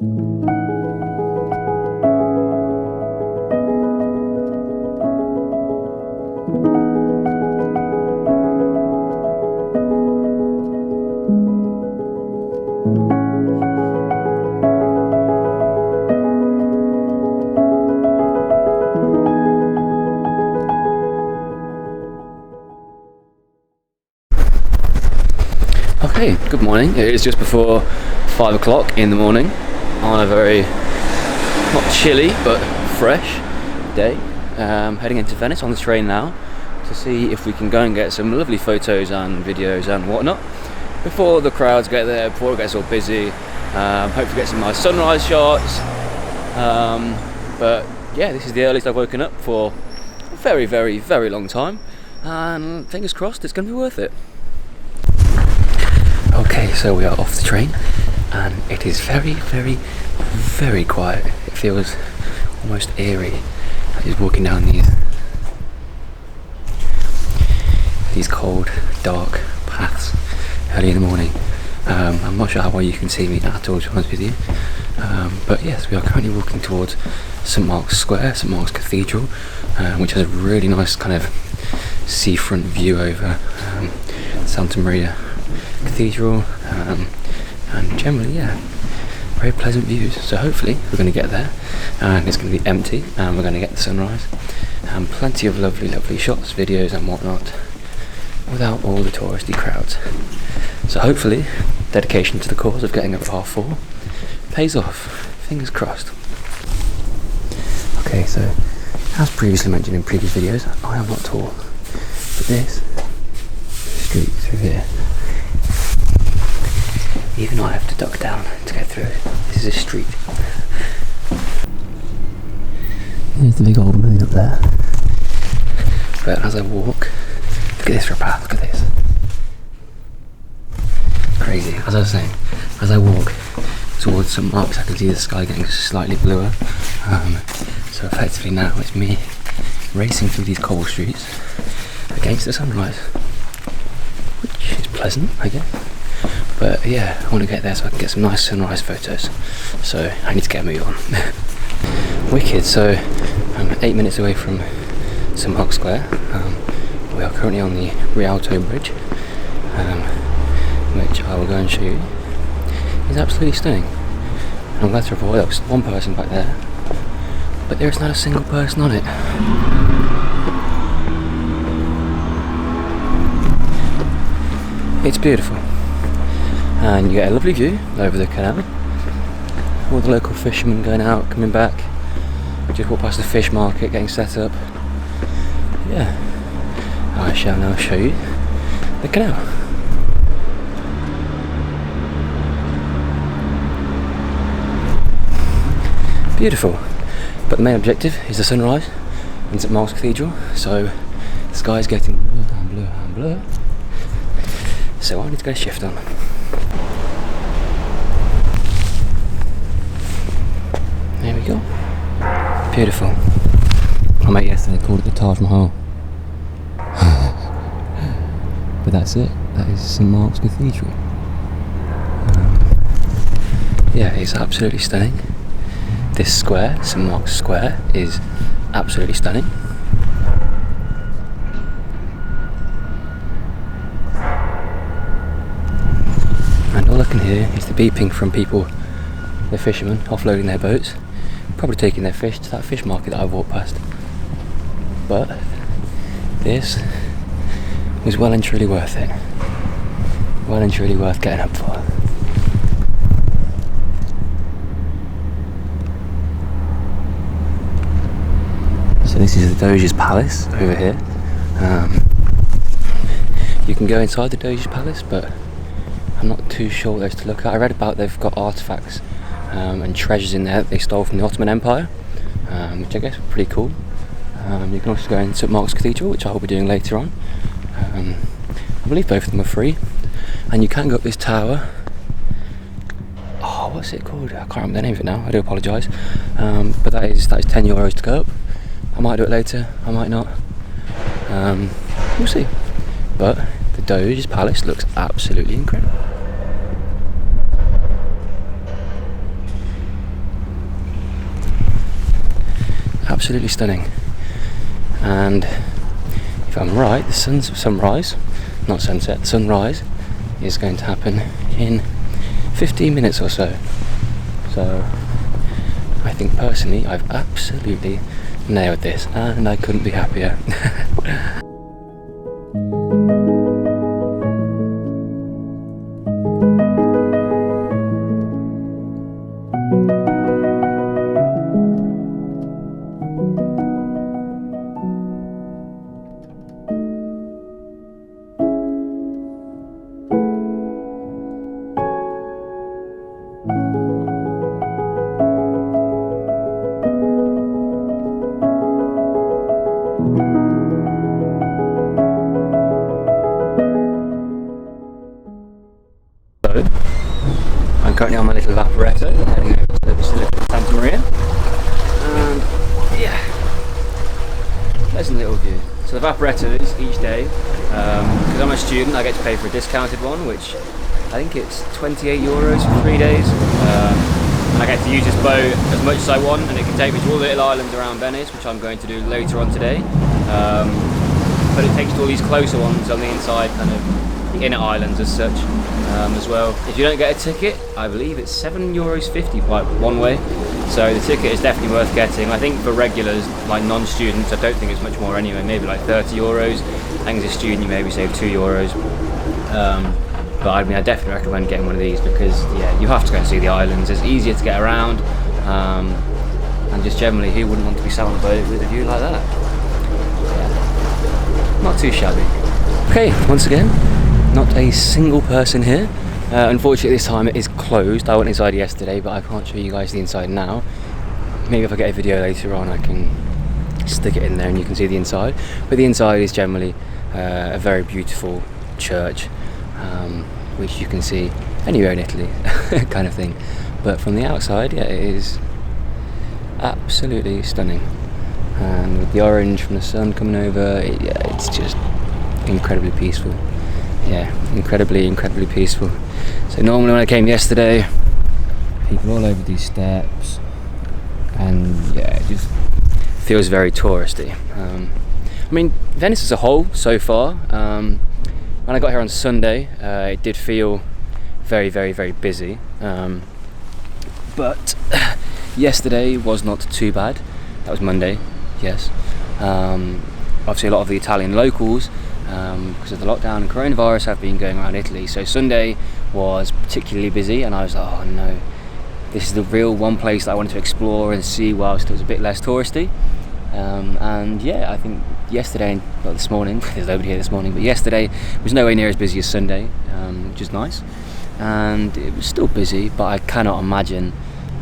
Okay, good morning. It is just before 5 o'clock in the morning on a very, not chilly, but fresh day. Heading into Venice on the train now to see if we can go and get some lovely photos and videos and whatnot before the crowds get there, before it gets all busy. Hopefully get some nice sunrise shots. But yeah, this is the earliest I've woken up for a very, very, very long time, and fingers crossed it's going to be worth it. Okay, so we are off the train and it is very, very, very quiet. It feels almost eerie. Just walking down these cold, dark paths early in the morning. I'm not sure how well you can see me at all, to be honest with you. But yes, we are currently walking towards St Mark's Square, St Mark's Cathedral, which has a really nice kind of seafront view over Santa Maria Cathedral, and generally, yeah, very pleasant views. So hopefully we're going to get there and it's going to be empty and we're going to get the sunrise and plenty of lovely, lovely shots, videos and whatnot without all the touristy crowds. So hopefully dedication to the cause of getting up at 4:30 pays off, fingers crossed. Okay, so as previously mentioned in previous videos, I am not tall, but this street through here, even I have to duck down to get through it. This is a street. There's the big old moon up there. But as I walk, look at this for a path, look at this. Crazy. As I was saying, as I walk towards St Mark's, I can see the sky getting slightly bluer. So effectively now it's me racing through these cobble streets against the sunrise, which is pleasant, I guess. But yeah, I want to get there so I can get some nice sunrise photos. So I need to get a move on. Wicked. So I'm 8 minutes away from St Mark's Square. We are currently on the Rialto Bridge, which I will go and show you. It's absolutely stunning. And I'm glad to report there's one person back there, but there is not a single person on it. It's beautiful. And you get a lovely view over the canal. All the local fishermen going out, coming back. We just walked past the fish market getting set up. Yeah, I shall now show you the canal. Beautiful. But the main objective is the sunrise in St Mark's Cathedral. So the sky is getting bluer and bluer and bluer. So I need to get a shift on. There we go. Beautiful. My mate yesterday called it the Taj Mahal. But that's it. That is St Mark's Cathedral. Yeah, it's absolutely stunning. This square, St Mark's Square, is absolutely stunning. And all I can hear is the beeping from people, the fishermen, offloading their boats, probably taking their fish to that fish market that I walked past. But this was well and truly worth it. Well and truly worth getting up for. So this is the Doge's Palace over here. You can go inside the Doge's Palace, but I'm not too sure what there's to look at. I read about they've got artefacts and treasures in there that they stole from the Ottoman Empire, which I guess is pretty cool. You can also go in St Mark's Cathedral, which I will be doing later on. I believe both of them are free, and you can go up this tower. Oh, what's it called? I can't remember the name of it now. I do apologise. But that is €10 to go up. I might do it later. I might not. We'll see. But the Doge's Palace looks absolutely incredible. absolutely stunning. And if I'm right, the sunrise, not sunset, the sunrise is going to happen in 15 minutes or so. So I think personally I've absolutely nailed this, and I couldn't be happier. I'm currently on my little vaporetto, heading over to the Basilica of Santa Maria, and yeah, pleasant little view. So the vaporettos each day, because I'm a student, I get to pay for a discounted one, which I think it's €28 for 3 days, and I get to use this boat as much as I want, and it can take me to all the little islands around Venice, which I'm going to do later on today, but it takes you to all these closer ones on the inside, kind of the inner islands as such. As well. If you don't get a ticket, I believe it's €7.50 one way, so the ticket is definitely worth getting. I think for regulars, like non-students, I don't think it's much more anyway, maybe like €30. I think as a student you maybe save €2. But I mean, I definitely recommend getting one of these because yeah, you have to go and see the islands. It's easier to get around, and just generally, who wouldn't want to be sat on a boat with a view like that? Yeah. Not too shabby. Okay, once again, not a single person here. Unfortunately this time it is closed. I went inside yesterday, but I can't show you guys the inside now. Maybe if I get a video later on I can stick it in there and you can see the inside. But the inside is generally a very beautiful church, which you can see anywhere in Italy kind of thing. But from the outside, yeah, it is absolutely stunning. And with the orange from the sun coming over, it's just incredibly peaceful. Yeah, incredibly peaceful. So normally when I came yesterday, people all over these steps, and yeah, it just feels very touristy. I mean, Venice as a whole so far, when I got here on Sunday, it did feel very busy, but yesterday was not too bad. That was Monday, yes. Obviously a lot of the Italian locals, because of the lockdown and coronavirus, have been going around Italy. So Sunday was particularly busy, and I was like, oh no, this is the real one place that I wanted to explore and see whilst it was a bit less touristy. And yeah, I think yesterday, well this morning, there's nobody here this morning, but yesterday was nowhere near as busy as Sunday, which is nice. And it was still busy, but I cannot imagine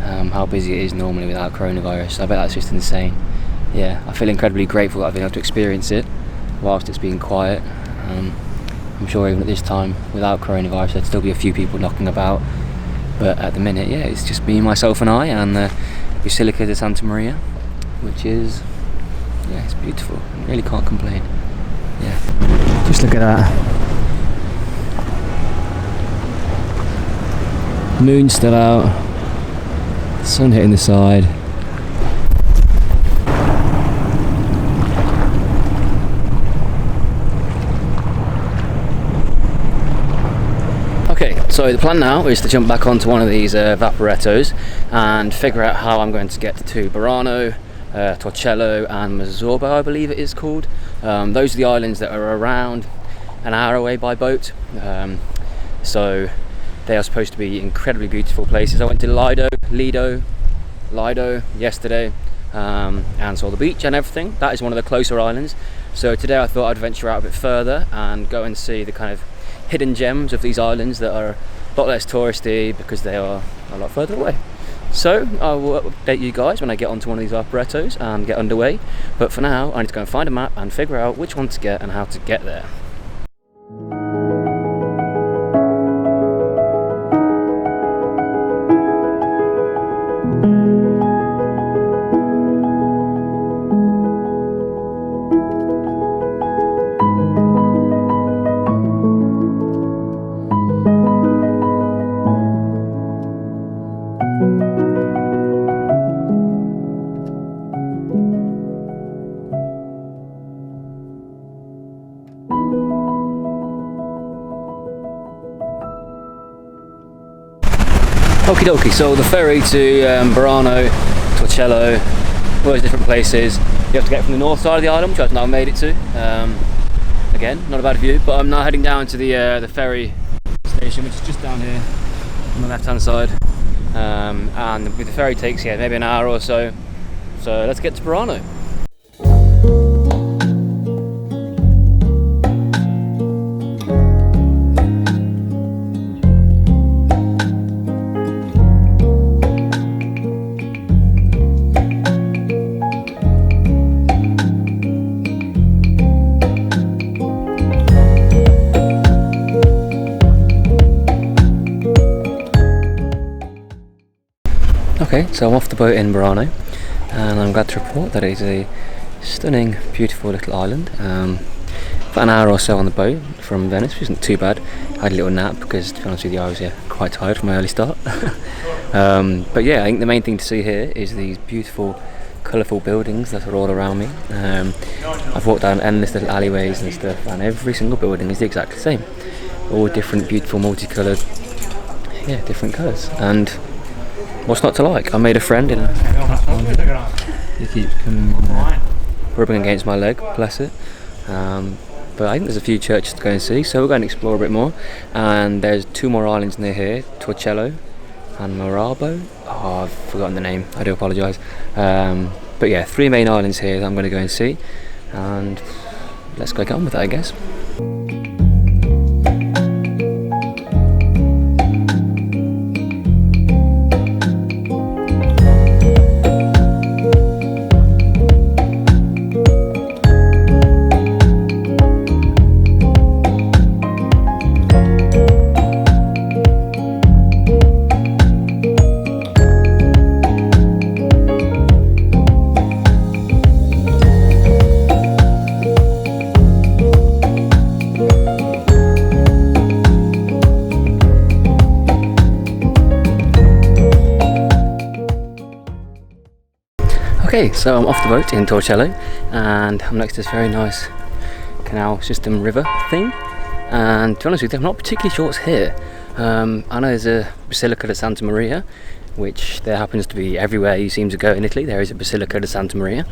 how busy it is normally without coronavirus. I bet that's just insane. Yeah, I feel incredibly grateful that I've been able to experience it whilst it's been quiet. I'm sure even at this time, without coronavirus, there'd still be a few people knocking about. But at the minute, yeah, it's just me, myself and I, and the Basilica di Santa Maria, which is, yeah, it's beautiful. I really can't complain. Yeah. Just look at that. Moon's still out. Sun hitting the side. Okay, so the plan now is to jump back onto one of these vaporettos and figure out how I'm going to get to Burano, Torcello and Mazzorba, I believe it is called. Those are the islands that are around an hour away by boat. So they are supposed to be incredibly beautiful places. I went to Lido yesterday, and saw the beach and everything. That is one of the closer islands. So today I thought I'd venture out a bit further and go and see the kind of hidden gems of these islands that are a lot less touristy because they are a lot further away. So I will update you guys when I get onto one of these vaporettos and get underway. But for now, I need to go and find a map and figure out which one to get and how to get there. Okie dokie, so the ferry to Burano, Torcello, all those different places. You have to get from the north side of the island, which I've now made it to. Again, not a bad view, but I'm now heading down to the ferry station, which is just down here on the left hand side. And the ferry takes maybe an hour or so. So let's get to Burano. Okay, so I'm off the boat in Burano, and I'm glad to report that it is a stunning, beautiful little island. About an hour or so on the boat from Venice, which isn't too bad. I had a little nap because, to be honest with you, I was quite tired from my early start. But yeah, I think the main thing to see here is these beautiful, colourful buildings that are all around me. I've walked down endless little alleyways and stuff, and every single building is the exact same. All different, beautiful, multicoloured, different colours. And what's not to like? I made a friend in a platform. He keeps coming rubbing against my leg, bless it. But I think there's a few churches to go and see, so we're going to explore a bit more. And there's 2 more islands near here, Torcello and Marabo. Oh, I've forgotten the name, I do apologise. But yeah, 3 main islands here that I'm going to go and see. And let's go get on with it, I guess. Okay, so I'm off the boat in Torcello, and I'm next to this very nice canal system river thing. And to be honest with you, I'm not particularly sure what's here. I know there's a Basilica di Santa Maria, which there happens to be everywhere you seem to go in Italy. There is a Basilica di Santa Maria,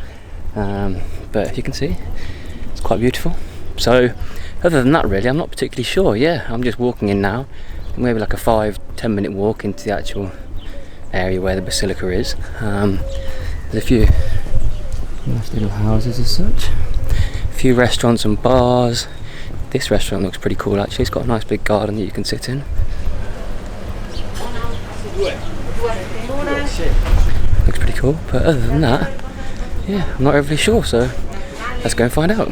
but you can see it's quite beautiful. So other than that, really, I'm not particularly sure. Yeah, I'm just walking in now, maybe like a 5-10 minute walk into the actual area where the Basilica is. There's a few nice little houses as such, a few restaurants and bars. This restaurant looks pretty cool actually, it's got a nice big garden that you can sit in. Looks pretty cool, but other than that, yeah, I'm not really sure, so let's go and find out.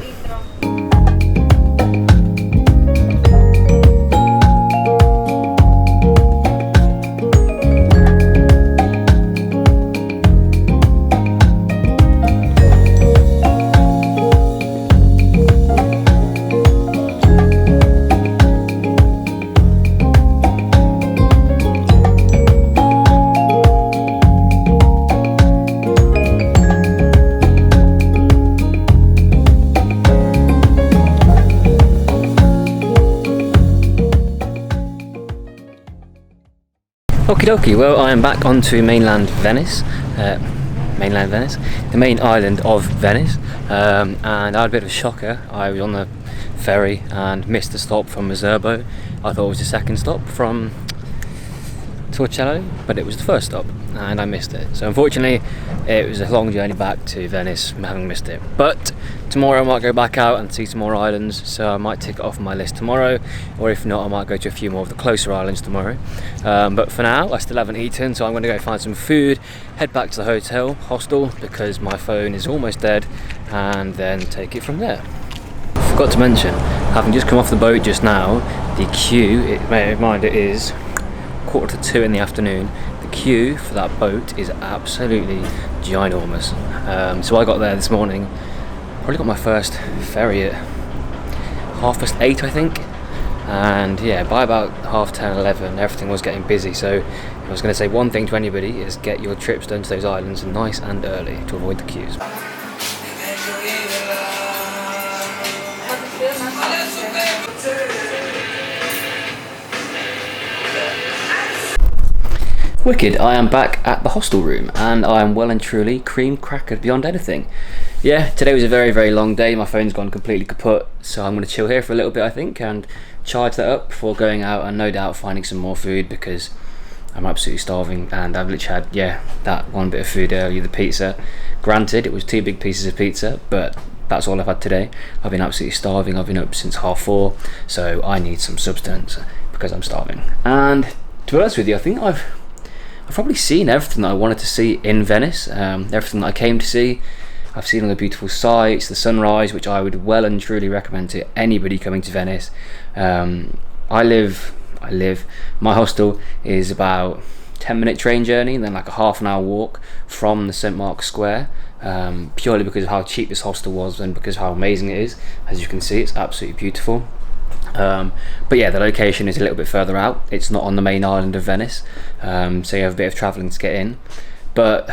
Okie dokie, well I am back onto mainland Venice, the main island of Venice, and I had a bit of a shocker. I was on the ferry and missed the stop from Viterbo. I thought it was the second stop from Torcello, but it was the first stop and I missed it. So unfortunately it was a long journey back to Venice, having missed it. But tomorrow I might go back out and see some more islands, so I might tick it off my list tomorrow, or if not I might go to a few more of the closer islands tomorrow. But for now I still haven't eaten, so I'm going to go find some food, head back to the hostel, because my phone is almost dead, and then take it from there. Forgot to mention, having just come off the boat just now, the queue, it is 1:45 in the afternoon. The queue for that boat is absolutely ginormous. So I got there this morning, probably got my first ferry at 8:30 I think, and yeah, by about 10:30, 11 everything was getting busy. So if I was going to say one thing to anybody, is get your trips done to those islands nice and early to avoid the queues. Wicked, I am back at the hostel room and I am well and truly cream crackered beyond anything. Yeah, today was a very, very long day. My phone's gone completely kaput, so I'm going to chill here for a little bit, I think, and charge that up before going out and no doubt finding some more food because I'm absolutely starving and I've literally had, that one bit of food earlier, the pizza. Granted, it was 2 big pieces of pizza, but that's all I've had today. I've been absolutely starving. I've been up since 4:30, so I need some substance because I'm starving. And to be honest with you, I think I've probably seen everything that I wanted to see in Venice, everything that I came to see. I've seen all the beautiful sights, the sunrise, which I would well and truly recommend to anybody coming to Venice. My hostel is about 10-minute train journey and then like a half an hour walk from the St. Mark's Square, purely because of how cheap this hostel was and because of how amazing it is. As you can see, it's absolutely beautiful. But yeah, the location is a little bit further out. It's not on the main island of Venice, so you have a bit of travelling to get in. But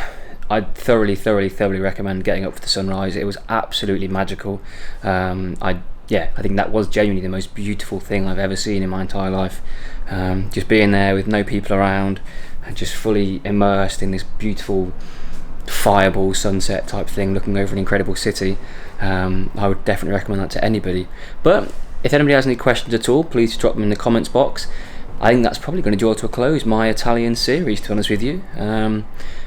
I'd thoroughly recommend getting up for the sunrise. It was absolutely magical. I think that was genuinely the most beautiful thing I've ever seen in my entire life. Just being there with no people around and just fully immersed in this beautiful fireball sunset type thing, looking over an incredible city. I would definitely recommend that to anybody. But if anybody has any questions at all, please drop them in the comments box. I think that's probably going to draw to a close my Italian series, to be honest with you.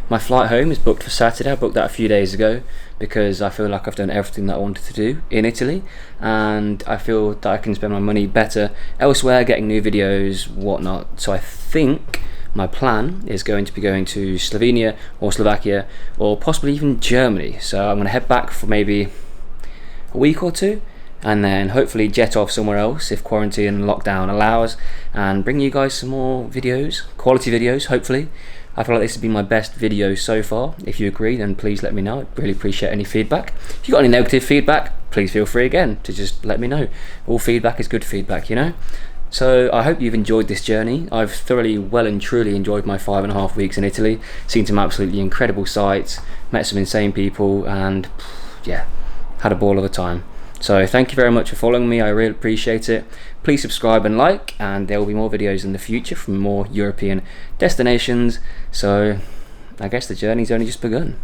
My flight home is booked for Saturday. I booked that a few days ago because I feel like I've done everything that I wanted to do in Italy, and I feel that I can spend my money better elsewhere, getting new videos, whatnot. So I think my plan is going to be going to Slovenia or Slovakia or possibly even Germany. So I'm going to head back for maybe a week or two, and then hopefully jet off somewhere else if quarantine and lockdown allows, and bring you guys some more videos, quality videos, hopefully. I feel like this has been my best video so far. If you agree, then please let me know. I'd really appreciate any feedback. If you've got any negative feedback, please feel free again to just let me know. All feedback is good feedback, you know? So I hope you've enjoyed this journey. I've thoroughly, well and truly enjoyed my 5.5 weeks in Italy, seen some absolutely incredible sights, met some insane people, and had a ball of a time. So thank you very much for following me. I really appreciate it. Please subscribe and like, and there will be more videos in the future from more European destinations. So I guess the journey's only just begun.